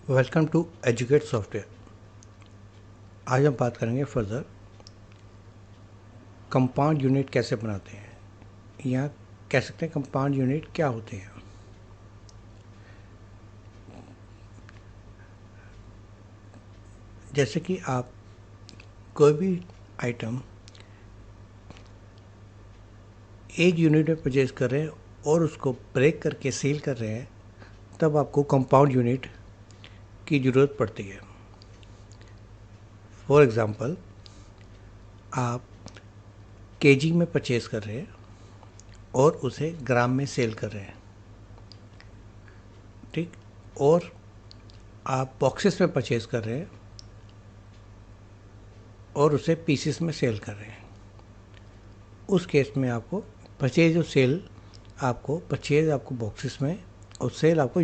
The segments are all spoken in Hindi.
Welcome to educate software. आज हम बात करेंगे फर्दर कंपाउंड यूनिट कैसे बनाते हैं, या कह सकते हैं कंपाउंड यूनिट क्या होते हैं। जैसे कि आप कोई भी आइटम एक यूनिट में परचेज कर रहे हैं और उसको ब्रेक करके सेल कर रहे हैं, तब आपको कंपाउंड यूनिट की ज़रूरत पड़ती है। फॉर एग्ज़ाम्पल, आप केजी में परचेज़ कर रहे हैं और उसे ग्राम में सेल कर रहे हैं, ठीक। और आप बॉक्सेस में परचेज़ कर रहे हैं और उसे पीसेस में सेल कर रहे हैं। उस केस में आपको परचेज और सेल आपको बॉक्सेस में और सेल आपको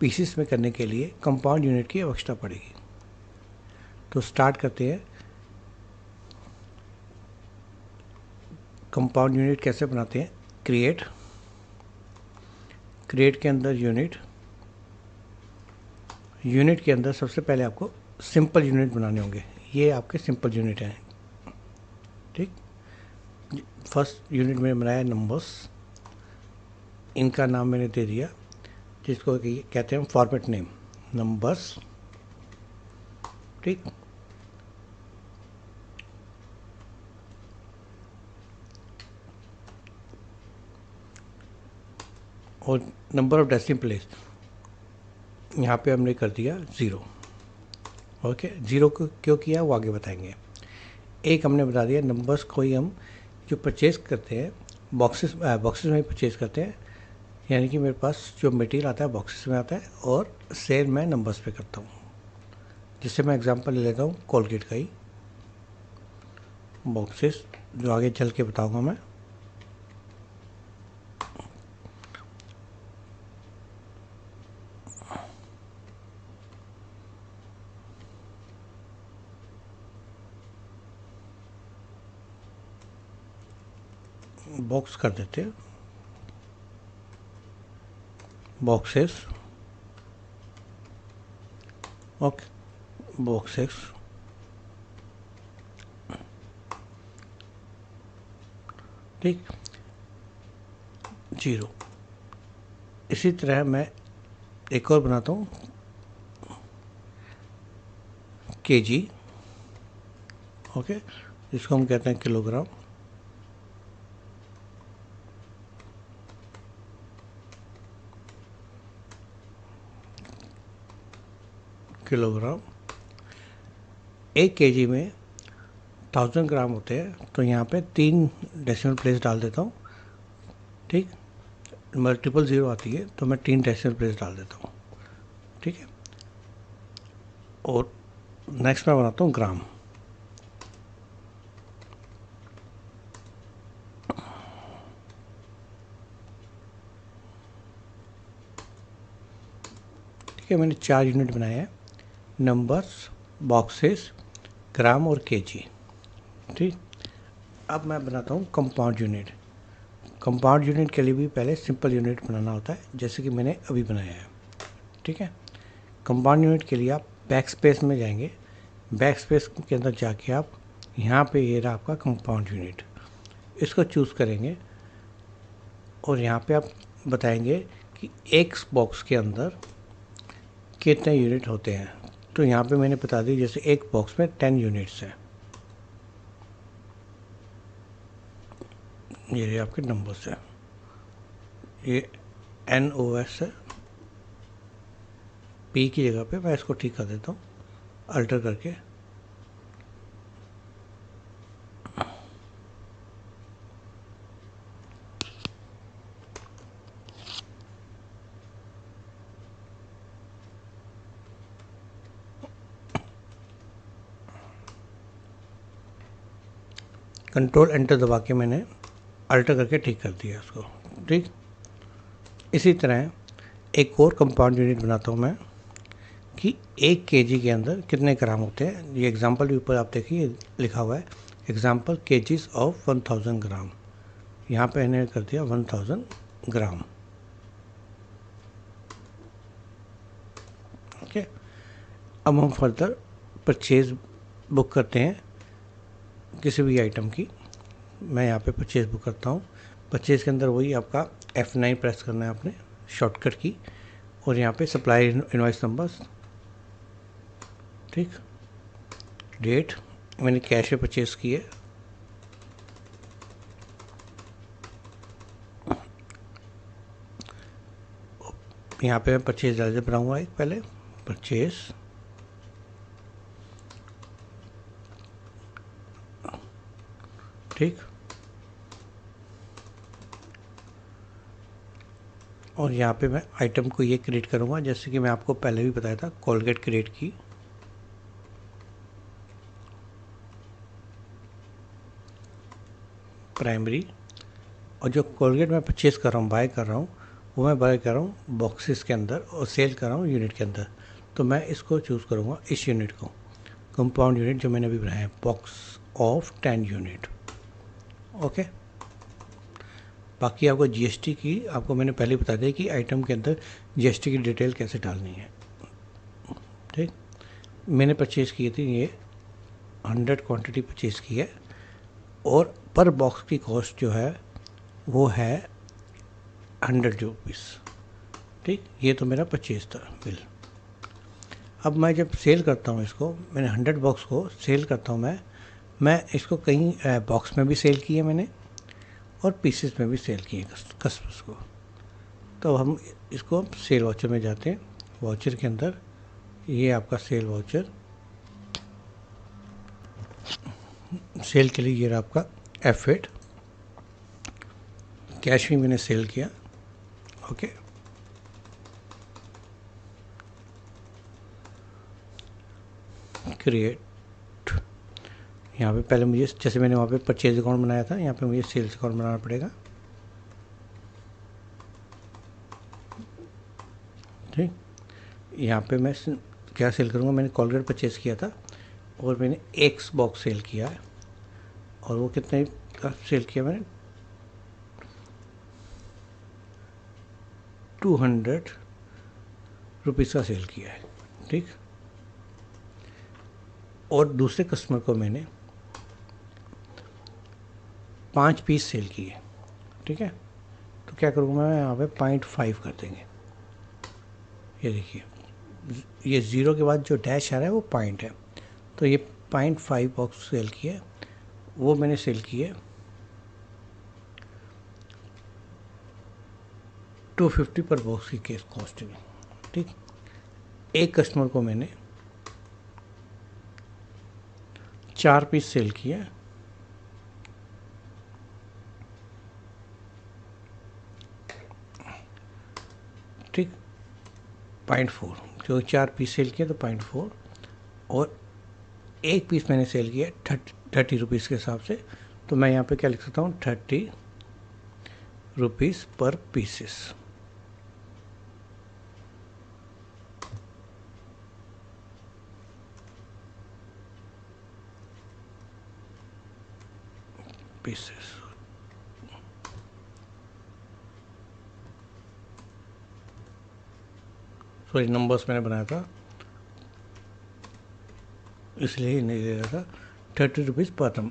पीसेस में करने के लिए कंपाउंड यूनिट की आवश्यकता पड़ेगी। तो स्टार्ट करते हैं। कंपाउंड यूनिट कैसे बनाते हैं। क्रिएट के अंदर यूनिट के अंदर सबसे पहले आपको सिंपल यूनिट बनाने होंगे। ये आपके सिंपल यूनिट हैं, ठीक। फर्स्ट यूनिट मैंने बनाया नंबर्स। इनका नाम मैंने दे दिया, जिसको कहते हैं फॉर्मेट नेम, नंबर्स, ठीक। और नंबर ऑफ डेसिमल प्लेस यहाँ पे हमने कर दिया 0। ओके, 0 को क्यों किया वो आगे बताएंगे। एक हमने बता दिया, नंबर्स को ही हम जो परचेज़ करते हैं बॉक्सेस में परचेज़ करते हैं, यानी कि मेरे पास जो मटेरियल आता है बॉक्सेस में आता है और सेल मैं नंबर्स पे करता हूँ। जिससे मैं एग्जांपल ले लेता हूँ कोलगेट का ही, बॉक्सेस जो आगे चल के बताऊँगा मैं। बॉक्स कर देते हैं, बॉक्सेस, ओके, बॉक्सेस, ठीक, 0। इसी तरह मैं एक और बनाता हूँ, केजी, ओके, जिसको हम कहते हैं किलोग्राम। एक केजी में 1000 ग्राम होते हैं, तो यहाँ पे 3 डेसिमल प्लेस डाल देता हूँ, ठीक। मल्टीपल 0 आती है तो मैं 3 डेसिमल प्लेस डाल देता हूँ, ठीक है। और नेक्स्ट मैं बनाता हूँ ग्राम। ठीक है, मैंने 4 यूनिट बनाए हैं, नंबर्स, बॉक्सेस, ग्राम और केजी, ठीक। अब मैं बनाता हूँ कंपाउंड यूनिट। कंपाउंड यूनिट के लिए भी पहले सिंपल यूनिट बनाना होता है, जैसे कि मैंने अभी बनाया है, ठीक है। कंपाउंड यूनिट के लिए आप बैक स्पेस में जाएंगे। बैक स्पेस के अंदर जाके आप यहाँ पे ये रहा आपका कंपाउंड यूनिट, इसको चूज़ करेंगे और यहाँ पे आप बताएंगे कि एक बॉक्स के अंदर कितने यूनिट होते हैं। तो यहाँ पे मैंने बता दी, जैसे एक बॉक्स में 10 यूनिट्स हैं। ये आपके नंबर्स हैं, ये NOS है। P की जगह पे मैं इसको ठीक कर देता हूँ अल्टर करके। कंट्रोल एंटर दबा के मैंने अल्टर करके ठीक कर दिया उसको, ठीक। इसी तरह एक और कंपाउंड यूनिट बनाता हूँ मैं, कि 1 केजी के अंदर कितने ग्राम होते हैं। ये एग्जांपल के ऊपर आप देखिए लिखा हुआ है, एग्जांपल केजीज ऑफ 1000 ग्राम। यहाँ पे मैंने कर दिया 1000 ग्राम। अब हम फर्दर परचेज़ बुक करते हैं किसी भी आइटम की। मैं यहाँ पे परचेज़ बुक करता हूँ। परचेज़ के अंदर वही आपका F9 प्रेस करना है आपने, शॉर्टकट की, और यहाँ पे सप्लाई इनवॉइस नंबर्स, ठीक, डेट, मैंने कैश पे परचेज़ की है, यहाँ पे मैं परचेज़ डाल बनाऊँगा एक पहले परचेज़, ठीक, और यहाँ पे मैं आइटम को ये क्रिएट करूँगा जैसे कि मैं आपको पहले भी बताया था, कोलगेट क्रिएट की, प्राइमरी, और जो कोलगेट मैं परचेज़ कर रहा हूँ, बाय कर रहा हूँ, वो मैं बाय कर रहा हूँ बॉक्सेस के अंदर और सेल कर रहा हूँ यूनिट के अंदर। तो मैं इसको चूज़ करूँगा, इस यूनिट को, कंपाउंड यूनिट जो मैंने अभी बनाया है, बॉक्स ऑफ 10 यूनिट। ओके, बाकी आपको जीएसटी की आपको मैंने पहले बता दिया कि आइटम के अंदर जीएसटी की डिटेल कैसे डालनी है, ठीक। मैंने परचेज़ की थी ये 100 क्वांटिटी परचेज़ की है, और पर बॉक्स की कॉस्ट जो है वो है 100 रुपीज़, ठीक। ये तो मेरा परचेज़ था बिल। अब मैं जब सेल करता हूँ इसको, मैंने 100 बॉक्स को सेल करता हूँ, मैं इसको कहीं बॉक्स में भी सेल किए मैंने, और पीसेस में भी सेल किए कस्टमर्स को। तो हम इसको सेल वाउचर में जाते हैं, वाउचर के अंदर ये आपका सेल वाउचर, सेल के लिए ये रहा आपका F8, कैश भी मैंने सेल किया। ओके, क्रिएट, यहाँ पे पहले मुझे जैसे मैंने वहाँ पे परचेज अकाउंट बनाया था, यहाँ पे मुझे सेल्स अकाउंट बनाना पड़ेगा, ठीक। यहाँ पे मैं क्या सेल करूँगा, मैंने कोलगेट परचेज़ किया था और मैंने एक्स बॉक्स सेल किया है, और वो कितने का सेल किया मैंने, 200 रुपीज़ का सेल किया है, ठीक। और दूसरे कस्टमर को मैंने 5 पीस सेल किए, ठीक है। तो क्या करूँगा मैं, यहाँ पे 0.5 कर देंगे, ये देखिए, ये ज़ीरो के बाद जो डैश आ रहा है वो पॉइंट है, तो ये 0.5 बॉक्स सेल किए, वो मैंने सेल किए 250 पर बॉक्स की केस कॉस्ट में, ठीक। एक कस्टमर को मैंने 4 पीस सेल किया, ठीक, 0.4, जो 4 पीस सेल किया तो 0.4, और एक पीस मैंने सेल किया 30 रुपीज़ के हिसाब से, तो मैं यहाँ पे क्या लिख सकता हूँ, 30 रुपीज़ पर पीसेस, पीसेस, सॉरी नंबर्स मैंने बनाया था इसलिए नहीं दे रहा था, 30 रुपीज़ पर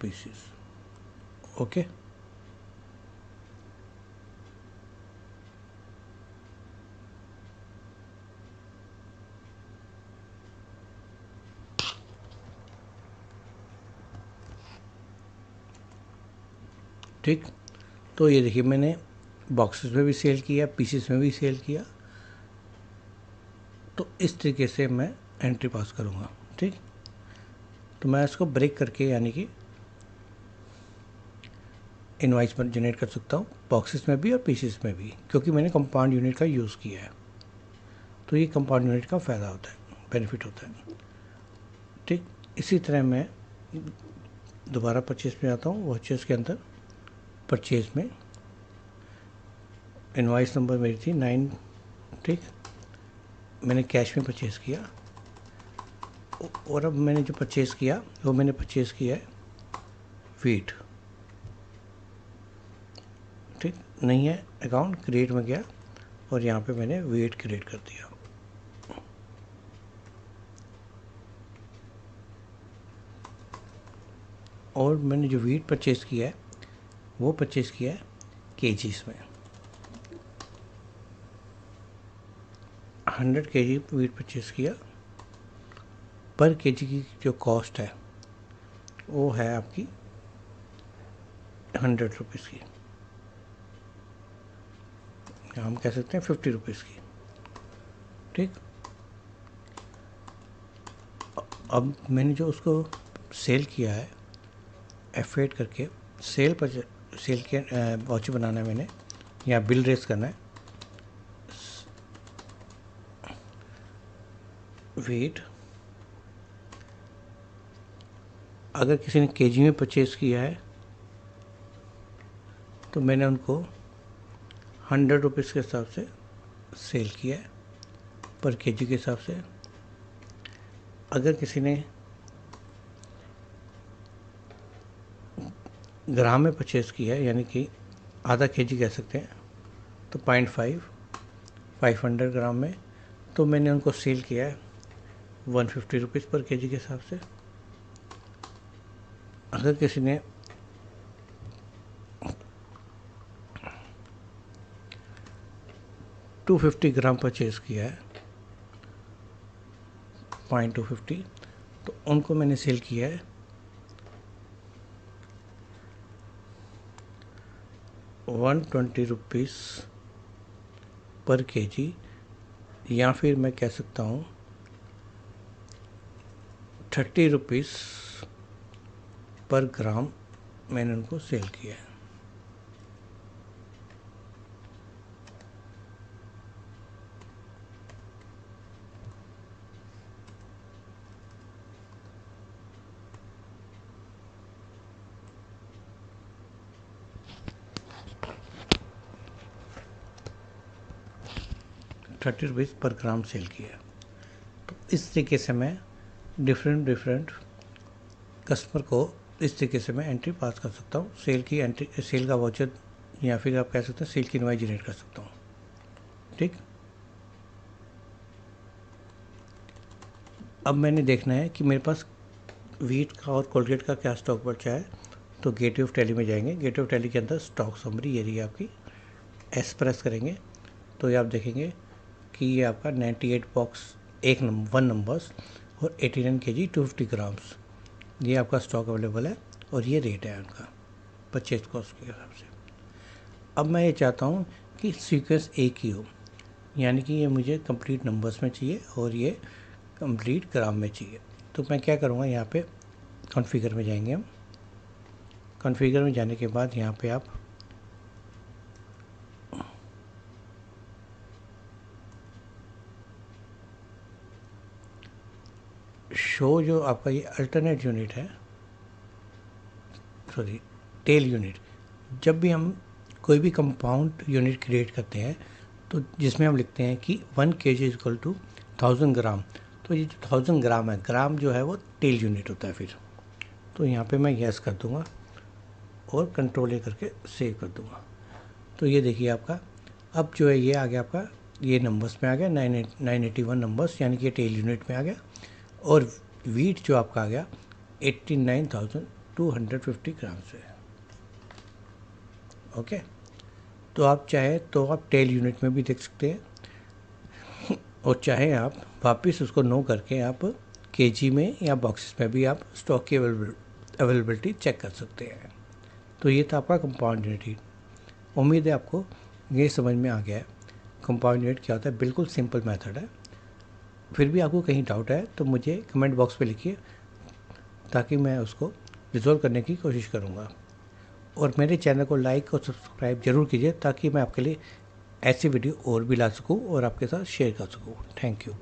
पीसेस। ओके, ठीक। तो ये देखिए मैंने बॉक्सेस में भी सेल किया, पीसेस में भी सेल किया, तो इस तरीके से मैं एंट्री पास करूँगा, ठीक। तो मैं इसको ब्रेक करके यानी कि इनवाइस पर जनरेट कर सकता हूँ, बॉक्सेस में भी और पीसेस में भी, क्योंकि मैंने कंपाउंड यूनिट का यूज़ किया है। तो ये कंपाउंड यूनिट का फ़ायदा होता है, बेनिफिट होता है, ठीक। इसी तरह मैं दोबारा परचेज़ में आता हूँ, वॉचेस के अंदर परचेज़ में इनवाइस नंबर मेरी थी 9, ठीक। मैंने कैश में परचेज़ किया, और अब मैंने जो परचेज़ किया वो मैंने परचेज़ किया है वीट, ठीक नहीं है। अकाउंट क्रिएट में गया और यहाँ पे मैंने वीट क्रिएट कर दिया। और मैंने जो वीट परचेज़ किया है वो परचेज़ किया है केजीस में। 100 केजी वीट परचेज़ किया। पर केजी की जो कॉस्ट है वो है आपकी 100 रुपीज़ की, या हम कह सकते हैं 50 रुपीज़ की, ठीक। अब मैंने जो उसको सेल किया है F8 करके, सेल के वाउचर बनाना है मैंने, या बिल रेस करना है। वेट, अगर किसी ने केजी में परचेज़ किया है तो मैंने उनको 100 रुपीज़ के हिसाब से सेल किया है, पर केजी के हिसाब से। अगर किसी ने ग्राम में परचेज़ किया है, यानी कि आधा केजी कह सकते हैं, तो 500 ग्राम में, तो मैंने उनको सेल किया है 150 रुपीज़ पर केजी के हिसाब से। अगर किसी ने 250 ग्राम परचेज़ किया है, 0.250, तो उनको मैंने सेल किया है 120 रुपीज़ पर केजी, या फिर मैं कह सकता हूँ 30 रुपीज़ पर ग्राम मैंने उनको सेल किया है। ₹30 पर ग्राम सेल किया। तो इस तरीके से मैं डिफरेंट कस्टमर को इस तरीके से मैं एंट्री पास कर सकता हूँ। सेल की एंट्री, सेल का वाउचर, या फिर आप कह सकते हैं सेल की इनवॉइस जनरेट कर सकता हूँ, ठीक। अब मैंने देखना है कि मेरे पास वीट का और कोलगेट का क्या स्टॉक बचा है, तो गेटवे ऑफ टैली में जाएंगे। गेटवे ऑफ टैली के अंदर स्टॉक समरी ये रही आपकी, एस प्रेस करेंगे तो ये आप देखेंगे कि ये आपका 98 बॉक्स 1 नंबर्स और 89 केजी 250 ग्राम्स, ये आपका स्टॉक अवेलेबल है और ये रेट है उनका परचेज कॉस्ट के हिसाब से। अब मैं ये चाहता हूँ कि सीक्वेंस एक ही हो, यानी कि ये मुझे कंप्लीट नंबर्स में चाहिए और ये कंप्लीट ग्राम में चाहिए। तो मैं क्या करूँगा, यहाँ पे कॉन्फ़िगर में जाएंगे हम। कॉन्फ़िगर में जाने के बाद यहाँ पे आप शो, जो आपका ये अल्टरनेट यूनिट है, सॉरी टेल यूनिट, जब भी हम कोई भी कंपाउंड यूनिट क्रिएट करते हैं तो जिसमें हम लिखते हैं कि 1 kg इज इक्वल टू 1000 ग्राम, तो ये जो 1000 ग्राम है, ग्राम जो है वो टेल यूनिट होता है फिर। तो यहाँ पे मैं यस कर दूँगा और कंट्रोल ए करके सेव कर दूँगा। तो ये देखिए आपका अब जो है ये आ गया, आपका ये नंबर्स में आ गया 981 नंबर्स, यानी कि टेल यूनिट में आ गया। और वीट जो आपका आ गया 89,250 ग्राम से। ओके, तो आप चाहे तो आप टेल यूनिट में भी देख सकते हैं, और चाहे आप वापस उसको नो करके आप केजी में या बॉक्सेस में भी आप स्टॉक की अवेलेबिलिटी चेक कर सकते हैं। तो ये था आपका कंपाउंड यूनिट। उम्मीद है आपको ये समझ में आ गया है कंपाउंड यूनिट क्या होता है। बिल्कुल सिंपल मेथड है। फिर भी आपको कहीं डाउट है तो मुझे कमेंट बॉक्स पे लिखिए, ताकि मैं उसको रिजॉल्व करने की कोशिश करूँगा। और मेरे चैनल को लाइक और सब्सक्राइब ज़रूर कीजिए, ताकि मैं आपके लिए ऐसी वीडियो और भी ला सकूँ और आपके साथ शेयर कर सकूँ। Thank you.